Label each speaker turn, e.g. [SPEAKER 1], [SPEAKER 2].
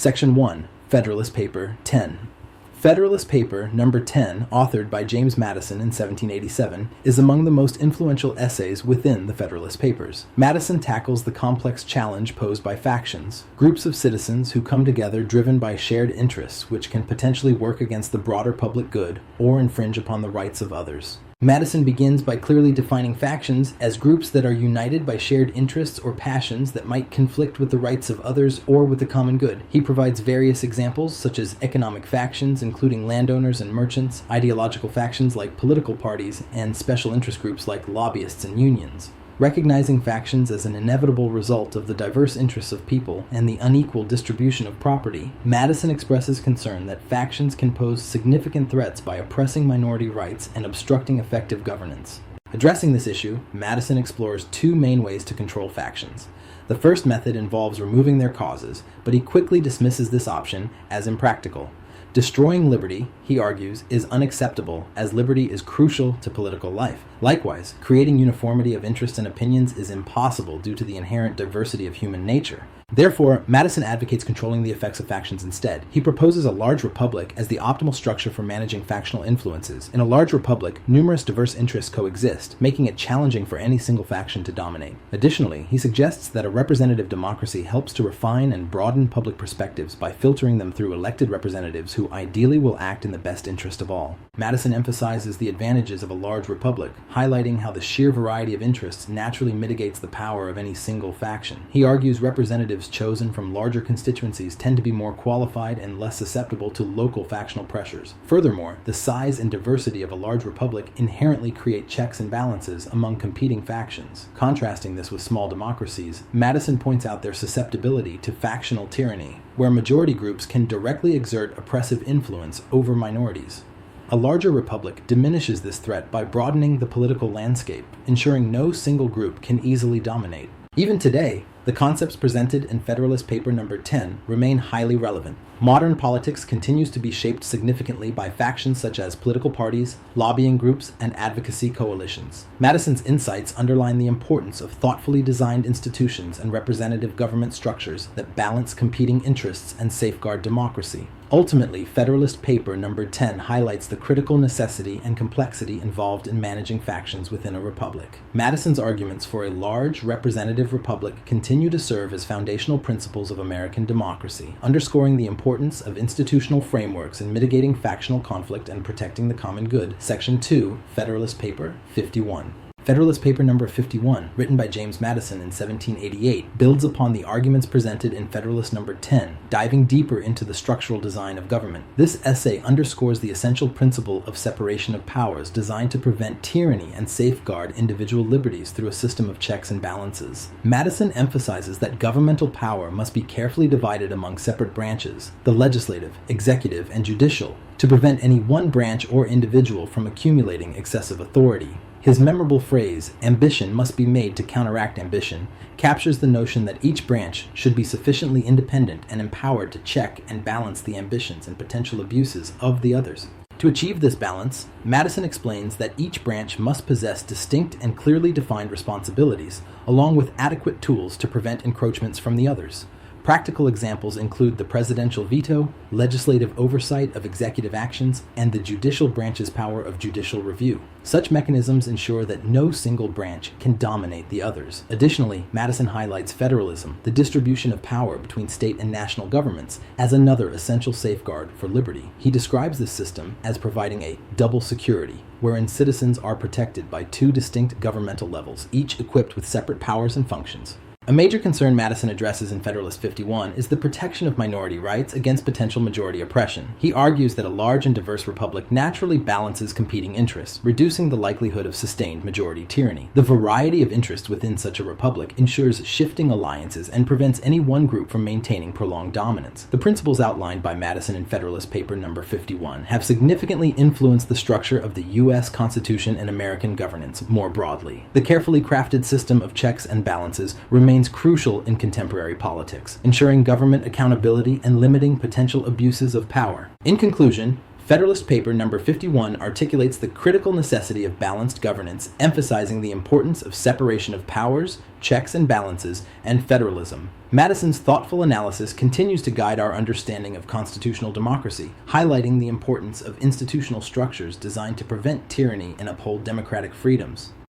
[SPEAKER 1] Section 1. Federalist Paper 10. Federalist Paper number 10, authored by James Madison in 1787, is among the most influential essays within the Federalist Papers. Madison tackles the complex challenge posed by factions, groups of citizens who come together driven by shared interests which can potentially work against the broader public good or infringe upon the rights of others. Madison begins by clearly defining factions as groups that are united by shared interests or passions that might conflict with the rights of others or with the common good. He provides various examples such as economic factions including landowners and merchants, ideological factions like political parties, and special interest groups like lobbyists and unions. Recognizing factions as an inevitable result of the diverse interests of people and the unequal distribution of property, Madison expresses concern that factions can pose significant threats by oppressing minority rights and obstructing effective governance. Addressing this issue, Madison explores two main ways to control factions. The first method involves removing their causes, but he quickly dismisses this option as impractical. Destroying liberty, he argues, is unacceptable as liberty is crucial to political life. Likewise, creating uniformity of interest and opinions is impossible due to the inherent diversity of human nature. Therefore, Madison advocates controlling the effects of factions instead. He proposes a large republic as the optimal structure for managing factional influences. In a large republic, numerous diverse interests coexist, making it challenging for any single faction to dominate. Additionally, he suggests that a representative democracy helps to refine and broaden public perspectives by filtering them through elected representatives who ideally will act in the best interest of all. Madison emphasizes the advantages of a large republic, highlighting how the sheer variety of interests naturally mitigates the power of any single faction. He argues representatives chosen from larger constituencies tend to be more qualified and less susceptible to local factional pressures. Furthermore, the size and diversity of a large republic inherently create checks and balances among competing factions. Contrasting this with small democracies, Madison points out their susceptibility to factional tyranny, where majority groups can directly exert oppressive influence over minorities. A larger republic diminishes this threat by broadening the political landscape, ensuring no single group can easily dominate. Even today, the concepts presented in Federalist Paper number 10 remain highly relevant. Modern politics continues to be shaped significantly by factions such as political parties, lobbying groups, and advocacy coalitions. Madison's insights underline the importance of thoughtfully designed institutions and representative government structures that balance competing interests and safeguard democracy. Ultimately, Federalist Paper number 10 highlights the critical necessity and complexity involved in managing factions within a republic. Madison's arguments for a large, representative republic continue to serve as foundational principles of American democracy, underscoring the importance of institutional frameworks in mitigating factional conflict and protecting the common good. Section 2, Federalist Paper 51. Federalist Paper number 51, written by James Madison in 1788, builds upon the arguments presented in Federalist number 10, diving deeper into the structural design of government. This essay underscores the essential principle of separation of powers designed to prevent tyranny and safeguard individual liberties through a system of checks and balances. Madison emphasizes that governmental power must be carefully divided among separate branches, the legislative, executive, and judicial, to prevent any one branch or individual from accumulating excessive authority. His memorable phrase, "ambition must be made to counteract ambition," captures the notion that each branch should be sufficiently independent and empowered to check and balance the ambitions and potential abuses of the others. To achieve this balance, Madison explains that each branch must possess distinct and clearly defined responsibilities, along with adequate tools to prevent encroachments from the others. Practical examples include the presidential veto, legislative oversight of executive actions, and the judicial branch's power of judicial review. Such mechanisms ensure that no single branch can dominate the others. Additionally, Madison highlights federalism, the distribution of power between state and national governments, as another essential safeguard for liberty. He describes this system as providing a double security, wherein citizens are protected by two distinct governmental levels, each equipped with separate powers and functions. A major concern Madison addresses in Federalist 51 is the protection of minority rights against potential majority oppression. He argues that a large and diverse republic naturally balances competing interests, reducing the likelihood of sustained majority tyranny. The variety of interests within such a republic ensures shifting alliances and prevents any one group from maintaining prolonged dominance. The principles outlined by Madison in Federalist Paper number 51 have significantly influenced the structure of the U.S. Constitution and American governance more broadly. The carefully crafted system of checks and balances remains crucial in contemporary politics, ensuring government accountability and limiting potential abuses of power. In conclusion, Federalist Paper number 51 articulates the critical necessity of balanced governance, emphasizing the importance of separation of powers, checks and balances, and federalism. Madison's thoughtful analysis continues to guide our understanding of constitutional democracy, highlighting the importance of institutional structures designed to prevent tyranny and uphold democratic freedoms.